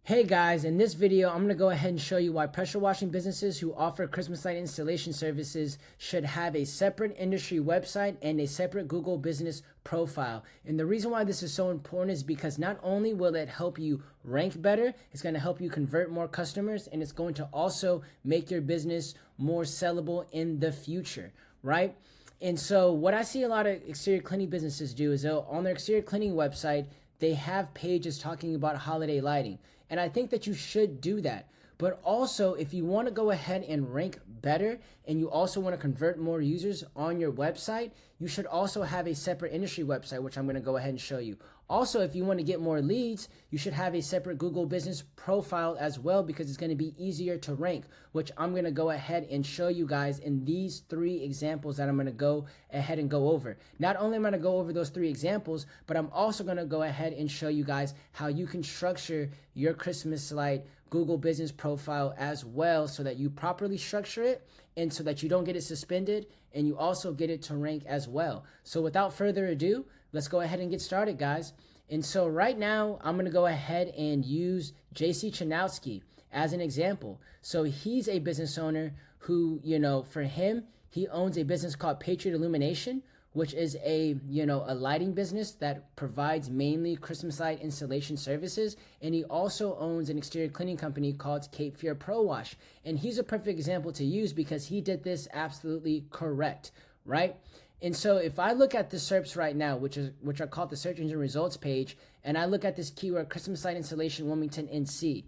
Hey guys, in this video, I'm going to go ahead and show you why pressure washing businesses who offer Christmas light installation services should have a separate industry website and a separate Google business profile. And the reason why this is so important is because not only will it help you rank better, it's going to help you convert more customers, and it's going to also make your business more sellable in the future, right? And so what I see a lot of exterior cleaning businesses do is they'll, on their exterior cleaning website, they have pages talking about holiday lighting. And I think that you should do that. But also, if you want to go ahead and rank better and you also want to convert more users on your website, you should also have a separate industry website, which I'm going to go ahead and show you. Also, if you want to get more leads, you should have a separate Google business profile as well, because it's going to be easier to rank, which I'm going to go ahead and show you guys in these 3 examples that I'm going to go ahead and go over. Not only am I going to go over those 3 examples, but I'm also going to go ahead and show you guys how you can structure your Christmas light Google business profile as well, so that you properly structure it and so that you don't get it suspended and you also get it to rank as well. So without further ado, let's go ahead and get started, guys. And so right now, I'm going to go ahead and use JC Chanowski as an example. So he's a business owner who, for him, he owns a business called Patriot Illumination, which is a lighting business that provides mainly Christmas light installation services. And he also owns an exterior cleaning company called Cape Fear Pro Wash. And he's a perfect example to use because he did this absolutely correct, right? And so if I look at the SERPs right now, which are called the search engine results page, and I look at this keyword Christmas light installation Wilmington NC,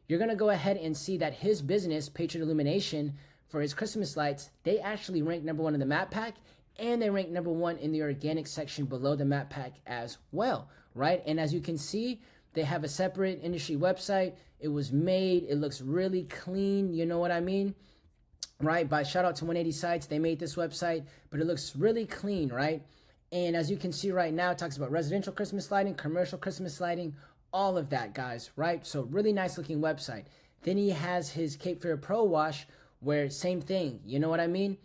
you're going to go ahead and see that his business, Patriot Illumination, for his Christmas lights, they actually rank #1 in the map pack, and they rank #1 in the organic section below the map pack as well, right? And as you can see, they have a separate industry website. It was made, it looks really clean, you know what I mean? Right? By shout out to 180 Sites, they made this website, but it looks really clean, right? And as you can see right now, it talks about residential Christmas lighting, commercial Christmas lighting, all of that, guys, right? So really nice looking website. Then he has his Cape Fear Pro Wash, where same thing, you know what I mean?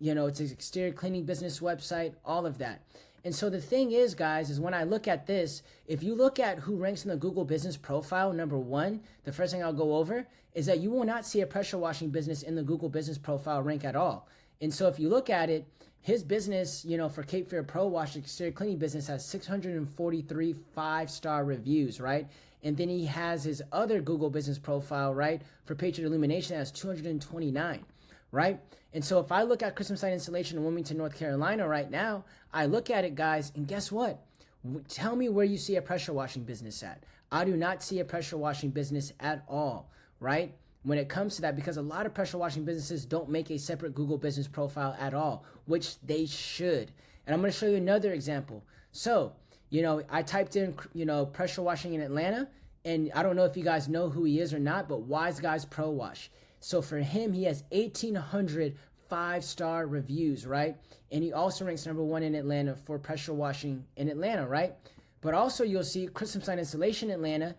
It's his exterior cleaning business website, all of that. And so the thing is, guys, is when I look at this, if you look at who ranks in the Google business profile, #1, the first thing I'll go over is that you will not see a pressure washing business in the Google business profile rank at all. And so if you look at it, his business, for Cape Fear Pro Wash exterior cleaning business has 643 5-star reviews, right? And then he has his other Google business profile, right, for Patriot Illumination, that has 229. Right? And so if I look at Christmas light installation in Wilmington, North Carolina right now, I look at it, guys, and guess what? Tell me where you see a pressure washing business at. I do not see a pressure washing business at all, right? When it comes to that, because a lot of pressure washing businesses don't make a separate Google business profile at all, which they should. And I'm going to show you another example. So, I typed in, pressure washing in Atlanta, and I don't know if you guys know who he is or not, but Wise Guys Pro Wash. So for him, he has 1,800 5-star reviews, right? And he also ranks #1 in Atlanta for pressure washing in Atlanta, right? But also you'll see Christmas light installation in Atlanta,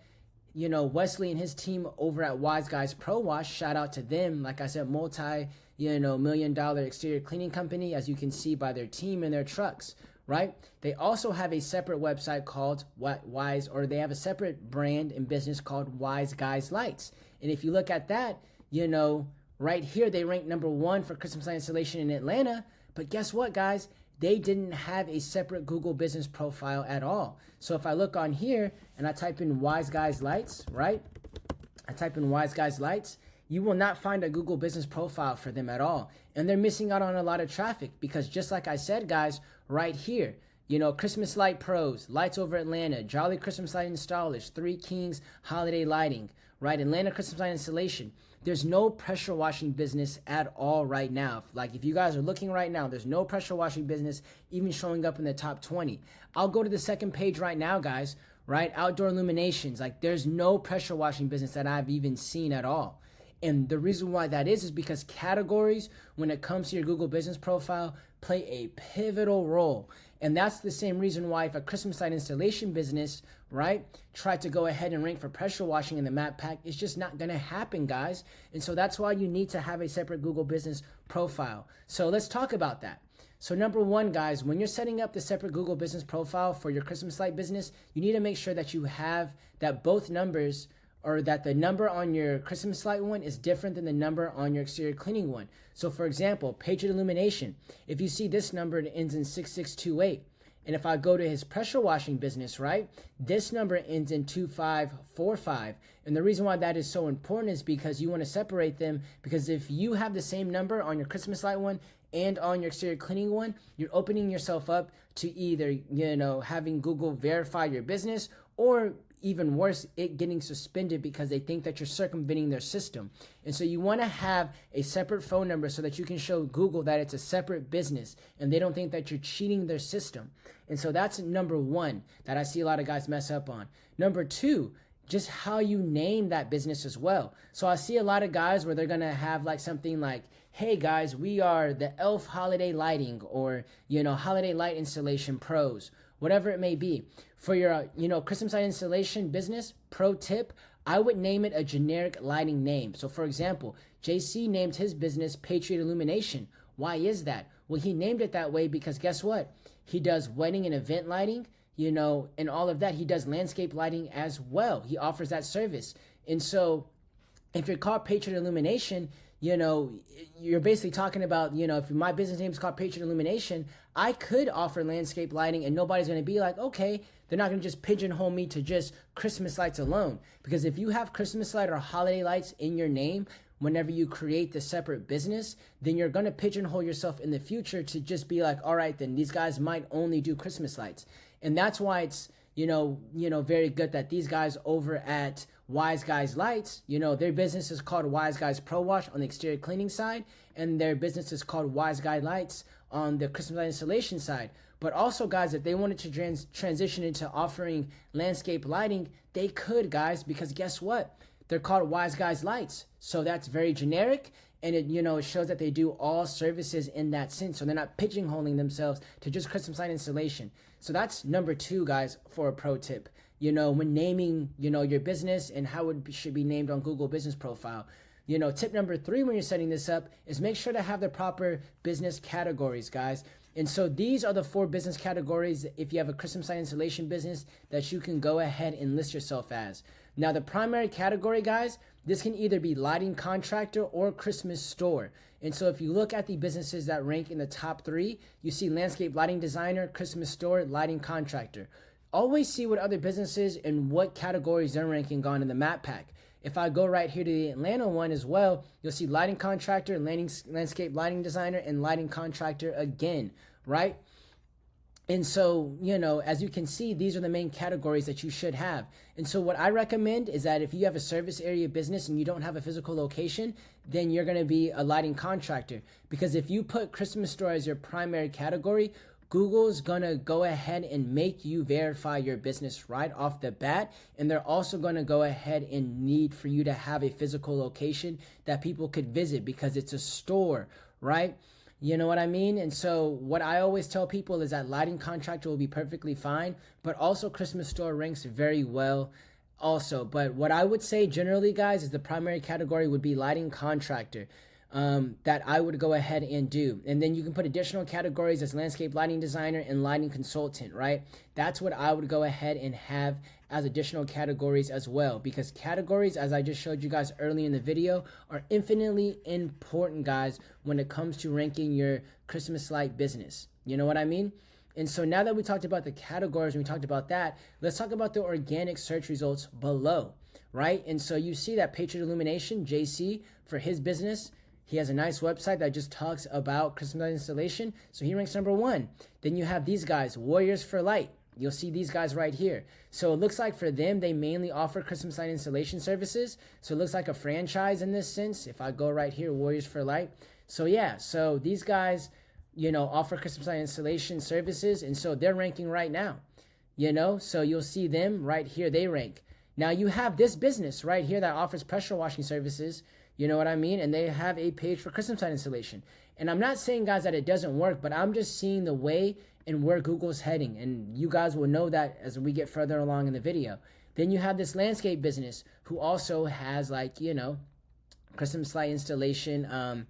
Wesley and his team over at Wise Guys Pro Wash, shout out to them. Like I said, $1,000,000 exterior cleaning company, as you can see by their team and their trucks, right? They also have a separate website called Wise, or they have a separate brand and business called Wise Guys Lights. And if you look at that, right here, they rank #1 for Christmas light installation in Atlanta. But guess what, guys? They didn't have a separate Google business profile at all. So if I look on here and I type in Wise Guys Lights, right? I type in Wise Guys Lights, you will not find a Google business profile for them at all. And they're missing out on a lot of traffic because, just like I said, guys, right here, Christmas Light Pros, Lights Over Atlanta, Jolly Christmas Light Installers, Three Kings Holiday Lighting, right? Atlanta Christmas Light Installation. There's no pressure washing business at all right now. Like, if you guys are looking right now, there's no pressure washing business even showing up in the top 20. I'll go to the second page right now, guys, right? Outdoor Illuminations. Like, there's no pressure washing business that I've even seen at all. And the reason why that is because categories, when it comes to your Google business profile, play a pivotal role. And that's the same reason why if a Christmas light installation business, right, tried to go ahead and rank for pressure washing in the map pack, it's just not going to happen, guys. And so that's why you need to have a separate Google business profile. So let's talk about that. So #1, guys, when you're setting up the separate Google business profile for your Christmas light business, you need to make sure that you have that both numbers or that the number on your Christmas light one is different than the number on your exterior cleaning one. So for example, Patriot Illumination, if you see this number, it ends in 6628. And if I go to his pressure washing business, right, this number ends in 2545. And the reason why that is so important is because you want to separate them, because if you have the same number on your Christmas light one and on your exterior cleaning one, you're opening yourself up to either, having Google verify your business, or even worse, it getting suspended because they think that you're circumventing their system. And so you want to have a separate phone number so that you can show Google that it's a separate business and they don't think that you're cheating their system. And so that's number one that I see a lot of guys mess up on. Number two, just how you name that business as well. So I see a lot of guys where they're going to have like something like, hey guys, we are the Elf Holiday Lighting, or, Holiday Light Installation Pros, whatever it may be. For your, Christmas light installation business, pro tip, I would name it a generic lighting name. So for example, JC named his business Patriot Illumination. Why is that? Well, he named it that way because guess what? He does wedding and event lighting, and all of that. He does landscape lighting as well. He offers that service. And so if you're called Patriot Illumination, you're basically talking about, if my business name is called Patriot Illumination, I could offer landscape lighting and nobody's going to be like, okay, they're not going to just pigeonhole me to just Christmas lights alone. Because if you have Christmas light or holiday lights in your name, whenever you create the separate business, then you're going to pigeonhole yourself in the future to just be like, all right, then these guys might only do Christmas lights. And that's why it's, very good that these guys over at Wise Guys Lights, their business is called Wise Guys Pro Wash on the exterior cleaning side, and their business is called Wise Guy Lights on the Christmas light installation side. But also, guys, if they wanted to transition into offering landscape lighting, they could, guys, because guess what? They're called Wise Guys Lights. So that's very generic, and it shows that they do all services in that sense. So they're not pigeonholing themselves to just Christmas light installation. So that's number two, guys, for a pro tip. When naming, your business and how it should be named on Google Business Profile. Tip number three when you're setting this up is make sure to have the proper business categories, guys. And so these are the 4 business categories if you have a Christmas light installation business that you can go ahead and list yourself as. Now, the primary category, guys, this can either be lighting contractor or Christmas store. And so if you look at the businesses that rank in the top 3, you see landscape lighting designer, Christmas store, lighting contractor. Always see what other businesses and what categories they're ranking on in the map pack. If I go right here to the Atlanta one as well, you'll see lighting contractor, landscape lighting designer, and lighting contractor again, right? And so, as you can see, these are the main categories that you should have. And so what I recommend is that if you have a service area business and you don't have a physical location, then you're going to be a lighting contractor. Because if you put Christmas store as your primary category, Google's going to go ahead and make you verify your business right off the bat. And they're also going to go ahead and need for you to have a physical location that people could visit because it's a store, right? You know what I mean? And so what I always tell people is that lighting contractor will be perfectly fine, but also Christmas store ranks very well also. But what I would say generally, guys, is the primary category would be lighting contractor. That I would go ahead and do. And then you can put additional categories as landscape lighting designer and lighting consultant, right? That's what I would go ahead and have as additional categories as well, because categories, as I just showed you guys early in the video, are infinitely important, guys, when it comes to ranking your Christmas light business. You know what I mean? And so now that we talked about the categories and we talked about that, let's talk about the organic search results below, right? And so you see that Patriot Illumination, JC, for his business, he has a nice website that just talks about Christmas light installation. So he ranks number 1. Then you have these guys, Warriors for Light. You'll see these guys right here. So it looks like for them, they mainly offer Christmas light installation services. So it looks like a franchise in this sense. If I go right here, Warriors for Light. So yeah, so these guys, offer Christmas light installation services. And so they're ranking right now, so you'll see them right here. They rank. Now you have this business right here that offers pressure washing services. You know what I mean? And they have a page for Christmas light installation. And I'm not saying, guys, that it doesn't work, but I'm just seeing the way and where Google's heading. And you guys will know that as we get further along in the video. Then you have this landscape business who also has Christmas light installation,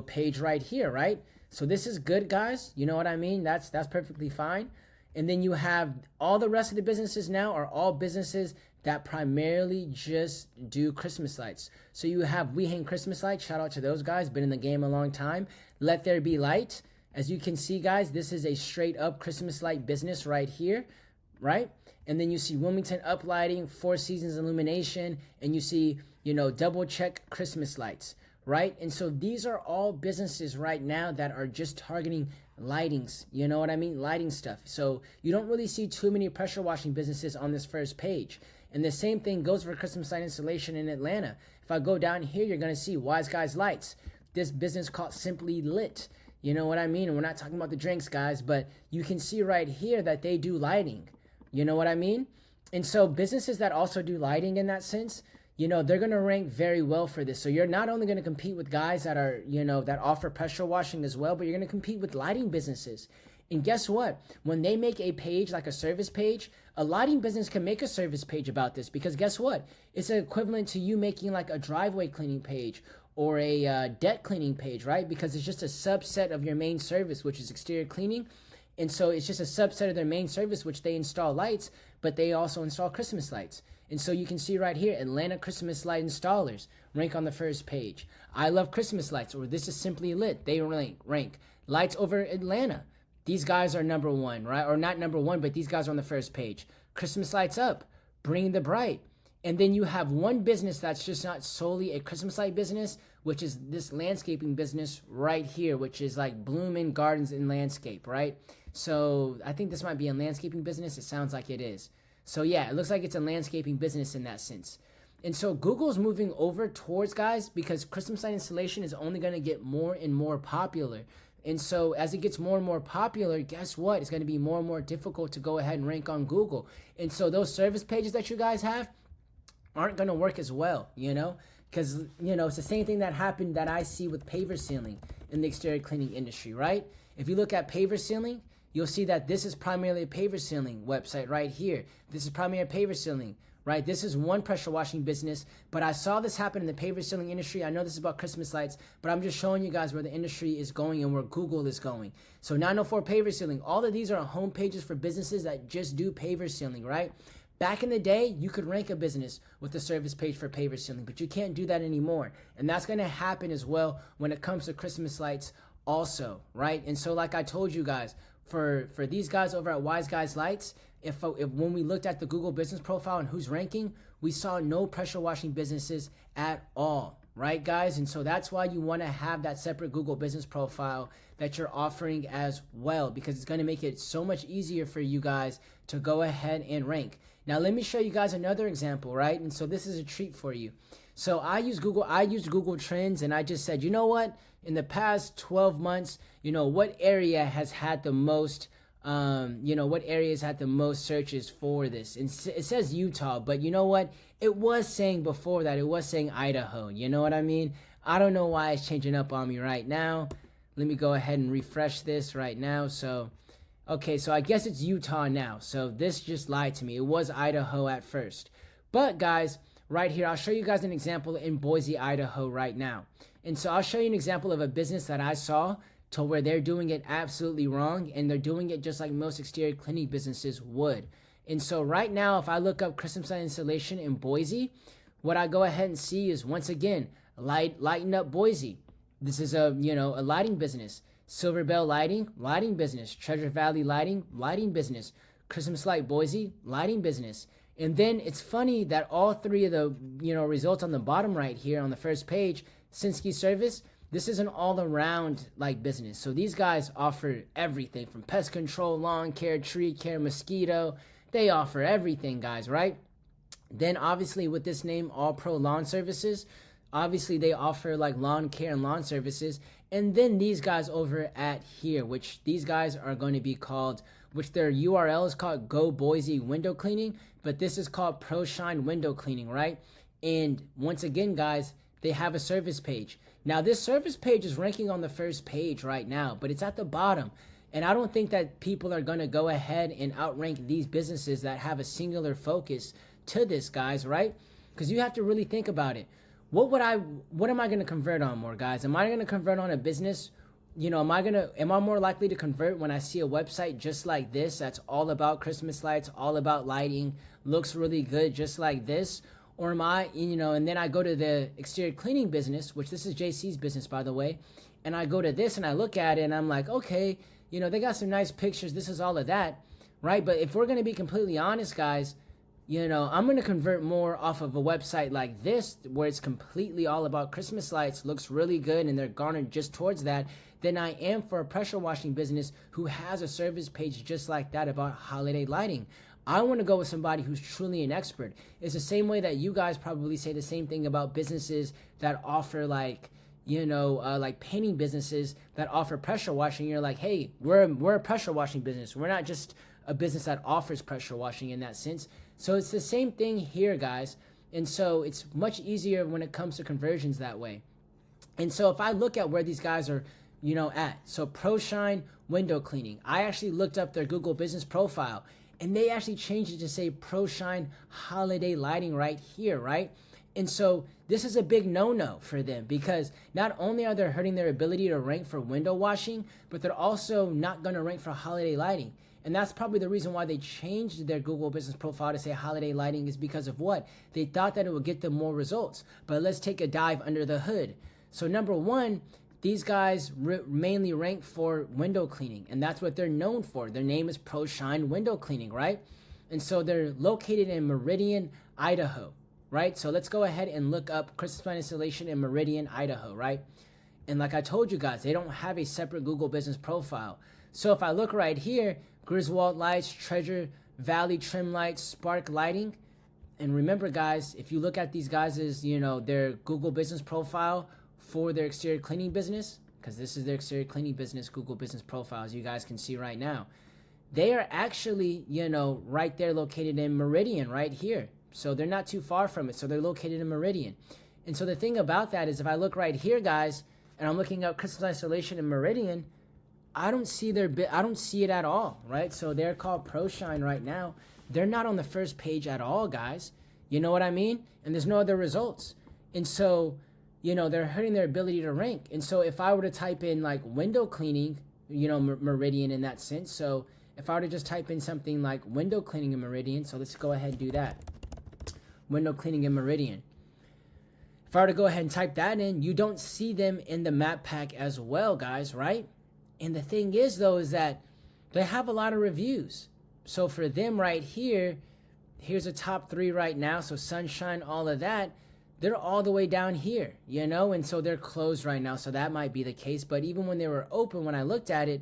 page right here, right? So this is good, guys. You know what I mean? That's perfectly fine. And then you have all the rest of the businesses now are all businesses that primarily just do Christmas lights. So you have We Hang Christmas Lights. Shout out to those guys. Been in the game a long time. Let There Be Light. As you can see, guys, this is a straight up Christmas light business right here, right? And then you see Wilmington Uplighting, Four Seasons Illumination, and you see, Double Check Christmas Lights, right? And so these are all businesses right now that are just targeting lightings, you know what I mean? Lighting stuff. So you don't really see too many pressure washing businesses on this first page. And the same thing goes for Christmas light installation in Atlanta. If I go down here, you're going to see Wise Guys Lights. This business called Simply Lit. You know what I mean? And we're not talking about the drinks, guys, but you can see right here that they do lighting. You know what I mean? And so businesses that also do lighting in that sense, they're going to rank very well for this. So you're not only going to compete with guys that are, that offer pressure washing as well, but you're going to compete with lighting businesses. And guess what? When they make a page, like a service page, a lighting business can make a service page about this, because guess what? It's equivalent to you making like a driveway cleaning page or a deck cleaning page, right? Because it's just a subset of your main service, which is exterior cleaning. And so it's just a subset of their main service, which they install lights, but they also install Christmas lights. And so you can see right here, Atlanta Christmas Light Installers rank on the first page. I Love Christmas Lights, or This Is Simply Lit, they rank. Lights Over Atlanta. These guys are number one, right? Or not number one, but these guys are on the first page. Christmas Lights Up, Bring the Bright. And then you have one business that's just not solely a Christmas light business, which is this landscaping business right here, which is like Bloomin' Gardens and Landscape, right? So I think this might be a landscaping business. It sounds like it is. So yeah, it looks like it's a landscaping business in that sense. And so Google's moving over towards, guys, because Christmas light installation is only going to get more and more popular. And so as it gets more and more popular, guess what? It's going to be more and more difficult to go ahead and rank on Google. And so those service pages that you guys have aren't going to work as well, because, it's the same thing that happened that I see with paver sealing in the exterior cleaning industry, right? If you look at paver sealing, you'll see that this is primarily a paver sealing website right here. This is primarily a paver sealing, right? This is one pressure washing business, but I saw this happen in the paver sealing industry. I know this is about Christmas lights, but I'm just showing you guys where the industry is going and where Google is going. So 904 paver sealing, all of these are home pages for businesses that just do paver sealing, right? Back in the day, you could rank a business with a service page for paver sealing, but you can't do that anymore. And that's going to happen as well when it comes to Christmas lights also, right? And so like I told you guys, for these guys over at Wise Guys Lights, if when we looked at the Google business profile and who's ranking, we saw no pressure washing businesses at all, right, guys? And so that's why you want to have that separate Google business profile that you're offering as well, because it's going to make it so much easier for you guys to go ahead and rank. Now, let me show you guys another example, right? And so this is a treat for you. So I used Google Trends, and I just said, you know what? In the past 12 months, what area has had the most, what areas had the most searches for this? And it says Utah, but you know what? It was saying before that, it was saying Idaho. You know what I mean? I don't know why it's changing up on me right now. Let me go ahead and refresh this right now. So, okay, so I guess it's Utah now. So this just lied to me. It was Idaho at first. But guys, right here, I'll show you guys an example in Boise, Idaho right now. And so I'll show you an example of a business that I saw to where they're doing it absolutely wrong, and they're doing it just like most exterior cleaning businesses would. And so right now, if I look up Christmas light installation in Boise, what I go ahead and see is, once again, Lighten Up Boise. This is a lighting business. Silver Bell lighting business. Treasure Valley lighting business. Christmas Light Boise, lighting business. And then it's funny that all three of the results on the bottom right here on the first page, Sinski Service, this is an all-around business. So these guys offer everything from pest control, lawn care, tree care, mosquito. They offer everything, guys, right? Then obviously with this name, All Pro Lawn Services, obviously they offer lawn care and lawn services. And then these guys over at here, which these guys are going to be called, which their URL is called Go Boise Window Cleaning, but this is called Pro Shine Window Cleaning, right? And once again, guys, they have a service page. Now, this service page is ranking on the first page right now, but it's at the bottom. And I don't think that people are going to go ahead and outrank these businesses that have a singular focus to this, guys, right? Because you have to really think about it. What am I going to convert on more, guys? Am I going to convert on a business am I more likely to convert when I see a website just like this that's all about Christmas lights, all about lighting, looks really good just like this? Or am I, and then I go to the exterior cleaning business, which this is JC's business, by the way, and I go to this and I look at it and I'm like, okay, they got some nice pictures. This is all of that, right? But if we're going to be completely honest, guys, I'm going to convert more off of a website like this, where it's completely all about Christmas lights, looks really good, and they're garnered just towards that, than I am for a pressure washing business who has a service page just like that about holiday lighting. I want to go with somebody who's truly an expert. It's the same way that you guys probably say the same thing about businesses that offer like painting businesses that offer pressure washing. You're like, hey, we're a pressure washing business. We're not just a business that offers pressure washing in that sense. So it's the same thing here, guys. And so it's much easier when it comes to conversions that way. And so if I look at where these guys are, at, so ProShine window cleaning, I actually looked up their Google business profile and they actually changed it to say ProShine holiday lighting right here, right? And so this is a big no-no for them, because not only are they hurting their ability to rank for window washing, but they're also not going to rank for holiday lighting. And that's probably the reason why they changed their Google business profile to say holiday lighting, is because of what? They thought that it would get them more results. But let's take a dive under the hood. So number one, these guys mainly rank for window cleaning, and that's what they're known for. Their name is ProShine Window Cleaning, right? And so they're located in Meridian, Idaho, right? So let's go ahead and look up Christmas light installation in Meridian, Idaho, right? And like I told you guys, they don't have a separate Google business profile. So if I look right here, Griswold Lights, Treasure Valley Trim Lights, Spark Lighting. And remember, guys, if you look at these guys' their Google business profile for their exterior cleaning business, because this is their exterior cleaning business Google business profile, as you guys can see right now, they are actually, right there located in Meridian right here. So they're not too far from it. So they're located in Meridian. And so the thing about that is, if I look right here, guys, and I'm looking up Christmas installation in Meridian, I don't see it at all, right? So they're called ProShine right now. They're not on the first page at all, guys. You know what I mean? And there's no other results. And so, they're hurting their ability to rank. And so if I were to type in like window cleaning, Meridian in that sense. So if I were to just type in something like window cleaning in Meridian, so let's go ahead and do that. Window cleaning in Meridian. If I were to go ahead and type that in, you don't see them in the map pack as well, guys, right? And the thing is, though, is that they have a lot of reviews. So for them right here, here's a top 3 right now. So Sunshine, all of that, they're all the way down here, and so they're closed right now. So that might be the case. But even when they were open, when I looked at it,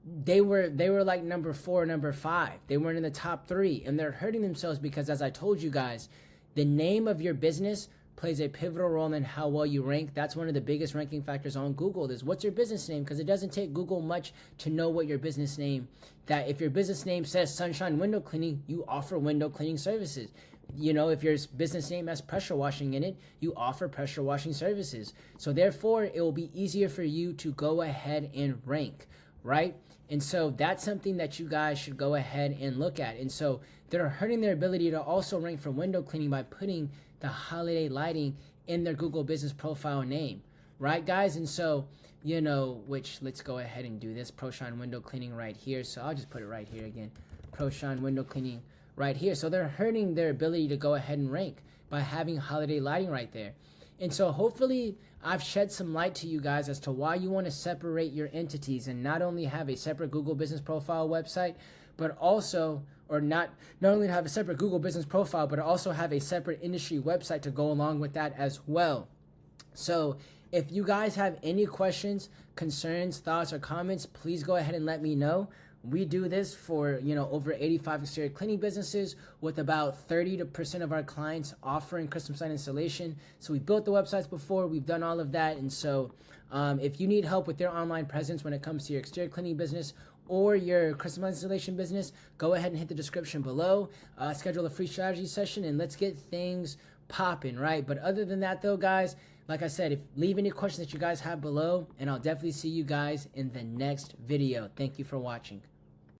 they were like number 4, number 5. They weren't in the top 3, and they're hurting themselves because, as I told you guys, the name of your business plays a pivotal role in how well you rank. That's one of the biggest ranking factors on Google, is what's your business name, because it doesn't take Google much to know what your business name, that if your business name says Sunshine Window Cleaning, you offer window cleaning services. If your business name has pressure washing in it, you offer pressure washing services. So therefore, it will be easier for you to go ahead and rank, right? And so that's something that you guys should go ahead and look at. And so they're hurting their ability to also rank for window cleaning by putting the holiday lighting in their Google business profile name, right, guys? And so, which let's go ahead and do this ProShine window cleaning right here. So I'll just put it right here again, ProShine window cleaning right here. So they're hurting their ability to go ahead and rank by having holiday lighting right there. And so hopefully I've shed some light to you guys as to why you want to separate your entities and not only have a separate Google business profile website, but also, or not only have a separate Google business profile, but also have a separate industry website to go along with that as well. So if you guys have any questions, concerns, thoughts, or comments, please go ahead and let me know. We do this for, over 85 exterior cleaning businesses, with about 30% of our clients offering Christmas light installation. So we built the websites before, we've done all of that. And so if you need help with your online presence when it comes to your exterior cleaning business or your Christmas light installation business, go ahead and hit the description below, schedule a free strategy session, and let's get things popping, right? But other than that, though, guys, like I said, leave any questions that you guys have below, and I'll definitely see you guys in the next video. Thank you for watching.